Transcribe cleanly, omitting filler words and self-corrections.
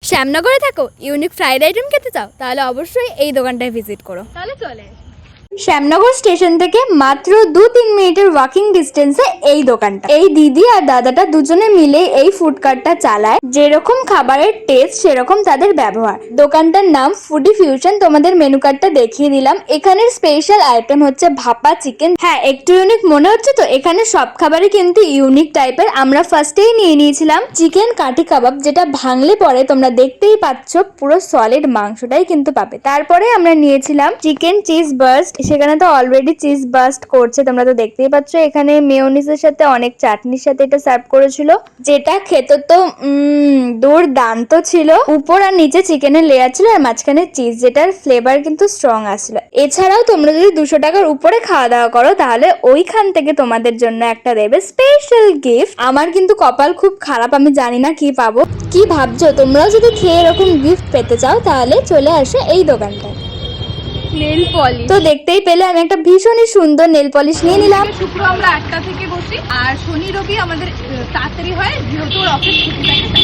শ্যামনগরে থাকো, unique fried item খেতে চাও, তাহলে অবশ্যই এই দোকানটায় ভিজিট করো। তাহলে চলে শ্যামনগর স্টেশন থেকে মাত্র 2-3 মিনিটের ওয়াকিং ডিস্টেন্সে এই দোকানটা। এই দিদি আর দাদাটা দুজনে মিলে এই ফুড কার্টটা চালায়। যেরকম খাবারের টেস্ট সেরকম তাদের ব্যবহার। দোকানটার নাম ফুডি ফিউশন। তোমাদের মেনু কার্ডটা দেখিয়ে দিলাম। এখানের স্পেশাল আইটেম হচ্ছে ভাপা চিকেন। হ্যাঁ, একটু ইউনিক মনে হচ্ছে তো? এখানে সব খাবারই কিন্তু ইউনিক টাইপের। আমরা ফার্স্টেই নিয়ে নিয়েছিলাম চিকেন কাঠি কাবাব, যেটা ভাঙলে পরে তোমরা দেখতেই পাচ্ছ পুরো সলিড মাংসটাই কিন্তু পাবে। তারপরে আমরা নিয়েছিলাম চিকেন চিজ বার্স্ট। সেখানে তো অলরেডি চিজ বার্স্ট করছে, তোমরা তো দেখতেই পাচ্ছ। এখানে মেয়োনিজের সাথে অনেক চাটনির সাথে এটা সার্ভ করেছিল, যেটা খেতে তো দুর্দান্ত ছিল। উপর আর নিচে চিকেনের লেয়ার ছিল আর মাঝখানে চিজ, যেটার ফ্লেভার কিন্তু স্ট্রং আসছিল। এছাড়াও তোমরা যদি 200 টাকার উপরে খাওয়া দাওয়া করো তাহলে ওইখান থেকে তোমাদের জন্য একটা দেবে স্পেশাল গিফট। আমার কিন্তু কপাল খুব খারাপ, আমি জানি না কি পাবো। কি ভাবছো? তোমরাও যদি খেয়ে এরকম গিফট পেতে চাও তাহলে চলে আসো এই দোকানটায়। নেল পলিশ তো দেখতেই পেলে আমি একটা ভীষণই সুন্দর নেল পলিশ নিয়ে নিলাম। শুক্র আমরা 8টা থেকে বসি, আর শনি রবি আমাদের তাড়াতাড়ি হয়, যেহেতু অফিস ছুটি থাকে।